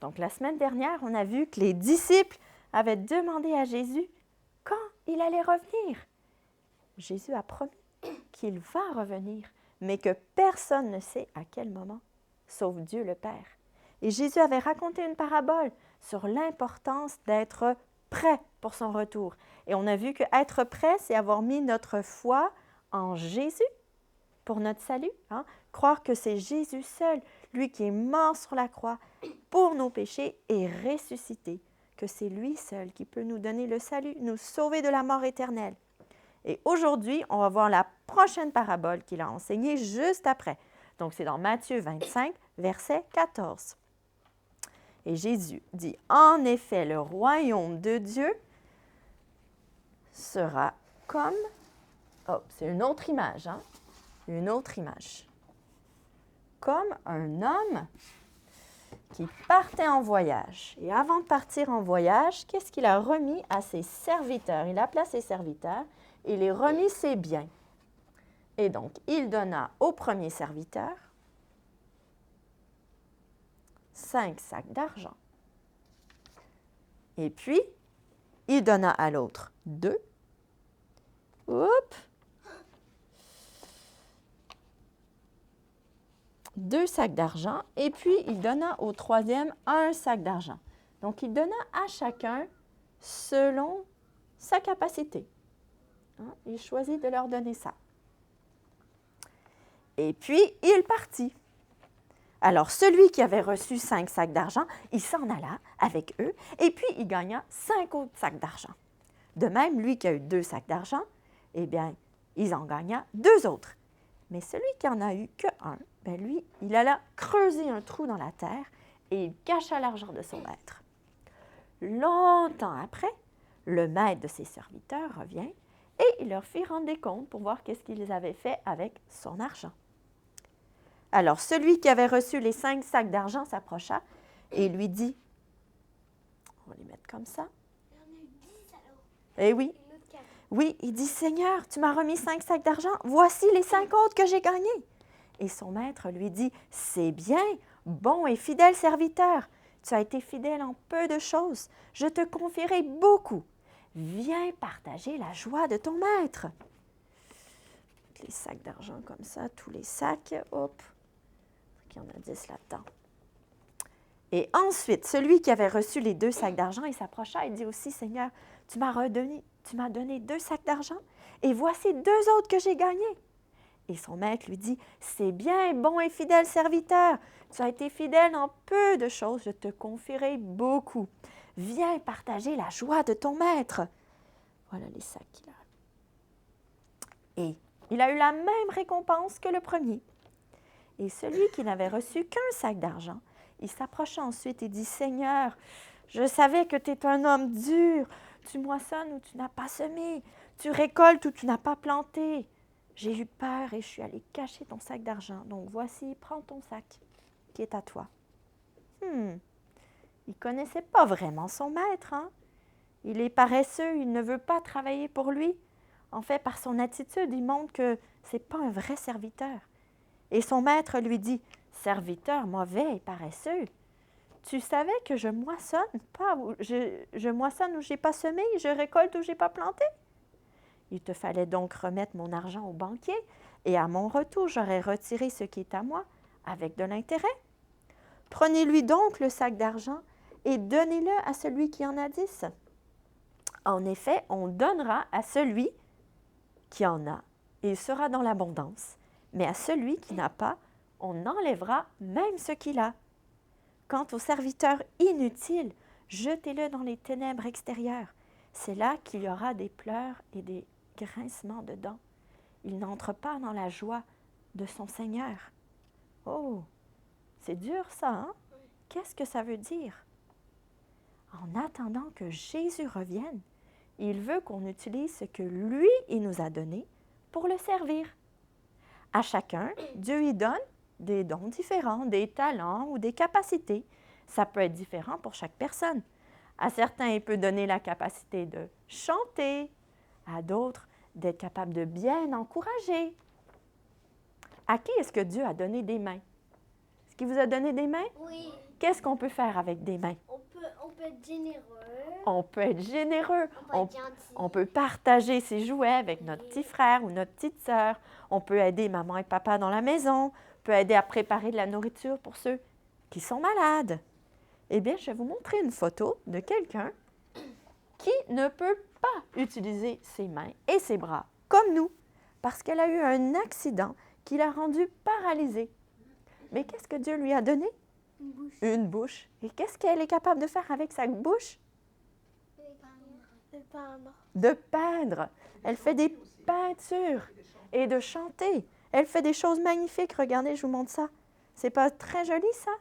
Donc, la semaine dernière, on a vu que les disciples avaient demandé à Jésus quand il allait revenir. Jésus a promis qu'il va revenir, mais que personne ne sait à quel moment, sauf Dieu le Père. Et Jésus avait raconté une parabole sur l'importance d'être prêt pour son retour. Et on a vu qu'être prêt, c'est avoir mis notre foi en Jésus pour notre salut. Croire que c'est Jésus seul, lui qui est mort sur la croix pour nos péchés et ressuscité, que c'est lui seul qui peut nous donner le salut, nous sauver de la mort éternelle. Et aujourd'hui, on va voir la prochaine parabole qu'il a enseignée juste après. Donc, c'est dans Matthieu 25, verset 14. Et Jésus dit, « En effet, le royaume de Dieu sera comme... » Oh, c'est une autre image, hein? Une autre image. Comme un homme qui partait en voyage. Et avant de partir en voyage, qu'est-ce qu'il a remis à ses serviteurs? Il appela ses serviteurs et il les remis ses biens. Et donc, il donna au premier serviteur 5 sacs d'argent. Et puis, il donna à l'autre 2. Oups! 2 sacs d'argent. Et puis, il donna au troisième 1 sac d'argent. Donc, il donna à chacun selon sa capacité. Il choisit de leur donner ça. Et puis, il partit. Alors, celui qui avait reçu 5 sacs d'argent, il s'en alla avec eux et puis il gagna 5 autres sacs d'argent. De même, lui qui a eu 2 sacs d'argent, eh bien, il en gagna 2 autres. Mais celui qui en a eu que 1, bien lui, il alla creuser un trou dans la terre et il cacha l'argent de son maître. Longtemps après, le maître de ses serviteurs revient et il leur fit rendre des comptes pour voir qu'est-ce qu'ils avaient fait avec son argent. Alors, celui qui avait reçu les 5 sacs d'argent s'approcha et lui dit, on va les mettre comme ça. Il y en a eu 10 alors. Eh oui. Oui, il dit, Seigneur, tu m'as remis 5 sacs d'argent, voici les 5 autres que j'ai gagnés. Et son maître lui dit, c'est bien, bon et fidèle serviteur, tu as été fidèle en peu de choses, je te confierai beaucoup. Viens partager la joie de ton maître. Les sacs d'argent comme ça, tous les sacs, hop. Il y en a 10 là-dedans. Et ensuite, celui qui avait reçu les 2 sacs d'argent, il s'approcha et dit aussi, Seigneur, tu m'as donné 2 sacs d'argent et voici 2 autres que j'ai gagnés. Et son maître lui dit, c'est bien, bon et fidèle serviteur, tu as été fidèle en peu de choses, je te confierai beaucoup. Viens partager la joie de ton maître. Voilà les sacs qu'il a. Et il a eu la même récompense que le premier. Et celui qui n'avait reçu qu'un sac d'argent, il s'approcha ensuite et dit, Seigneur, je savais que tu es un homme dur, tu moissonnes où tu n'as pas semé, tu récoltes où tu n'as pas planté. J'ai eu peur et je suis allée cacher ton sac d'argent. Donc voici, prends ton sac qui est à toi. Il ne connaissait pas vraiment son maître. Il est paresseux, il ne veut pas travailler pour lui. En fait, par son attitude, il montre que ce n'est pas un vrai serviteur. Et son maître lui dit, « Serviteur mauvais et paresseux, tu savais que je moissonne je moissonne où je n'ai pas semé, je récolte où je n'ai pas planté. Il te fallait donc remettre mon argent au banquier, et à mon retour, j'aurais retiré ce qui est à moi avec de l'intérêt. Prenez-lui donc le sac d'argent et donnez-le à celui qui en a 10. En effet, on donnera à celui qui en a, et il sera dans l'abondance. Mais à celui qui n'a pas, on enlèvera même ce qu'il a. Quant au serviteur inutile, jetez-le dans les ténèbres extérieures. C'est là qu'il y aura des pleurs et des grincements de dents. Il n'entre pas dans la joie de son Seigneur. » Oh, c'est dur ça, hein? Qu'est-ce que ça veut dire? En attendant que Jésus revienne, il veut qu'on utilise ce que lui, il nous a donné pour le servir. À chacun, Dieu y donne des dons différents, des talents ou des capacités. Ça peut être différent pour chaque personne. À certains, il peut donner la capacité de chanter, à d'autres, d'être capable de bien encourager. À qui est-ce que Dieu a donné des mains? Est-ce qu'il vous a donné des mains? Oui. Qu'est-ce qu'on peut faire avec des mains? On peut être généreux. On peut être généreux. On peut être gentil. On peut partager ses jouets avec notre petit frère ou notre petite sœur. On peut aider maman et papa dans la maison. On peut aider à préparer de la nourriture pour ceux qui sont malades. Eh bien, je vais vous montrer une photo de quelqu'un qui ne peut pas utiliser ses mains et ses bras comme nous parce qu'elle a eu un accident qui l'a rendue paralysée. Mais qu'est-ce que Dieu lui a donné? Une bouche. Une bouche. Et qu'est-ce qu'elle est capable de faire avec sa bouche? De peindre. De peindre. Elle fait des peintures et de chanter. Elle fait des choses magnifiques. Regardez, je vous montre ça. C'est pas très joli, ça?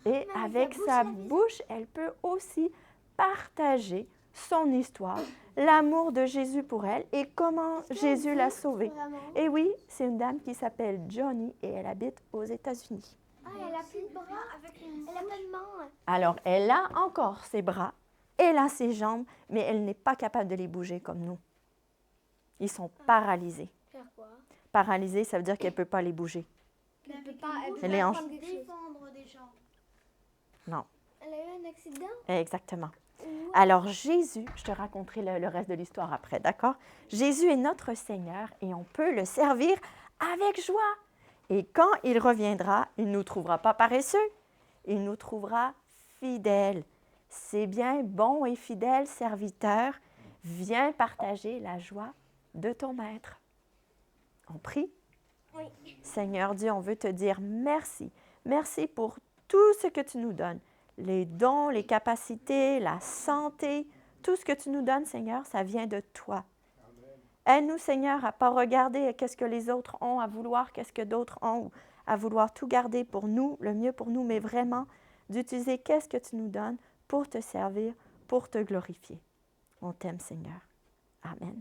Et avec sa bouche, elle peut aussi partager son histoire, l'amour de Jésus pour elle et comment Jésus l'a sauvée. Vraiment. Et oui, c'est une dame qui s'appelle Johnny et elle habite aux États-Unis. Ah, elle a plus de bras. Elle a pas de main. Alors, elle a encore ses bras, elle a ses jambes, mais elle n'est pas capable de les bouger comme nous. Ils sont paralysés. Faire quoi? Paralysés, ça veut dire qu'elle ne peut pas les bouger. Elle peut pas. Elle est en- défendre des gens. Non, Elle a eu un accident? exactement. Alors, Jésus, je te raconterai le reste de l'histoire après, d'accord? Jésus est notre Seigneur et on peut le servir avec joie. Et quand il reviendra, il ne nous trouvera pas paresseux, il nous trouvera fidèles. C'est bien, bon et fidèle serviteur, viens partager la joie de ton maître. On prie? Oui. Seigneur Dieu, on veut te dire merci. Merci pour tout ce que tu nous donnes. Les dons, les capacités, la santé, tout ce que tu nous donnes, Seigneur, ça vient de toi. Aide-nous, Seigneur, à ne pas regarder qu'est-ce que les autres ont, à vouloir qu'est-ce que d'autres ont, ou à vouloir tout garder pour nous, le mieux pour nous, mais vraiment d'utiliser qu'est-ce que tu nous donnes pour te servir, pour te glorifier. On t'aime, Seigneur. Amen.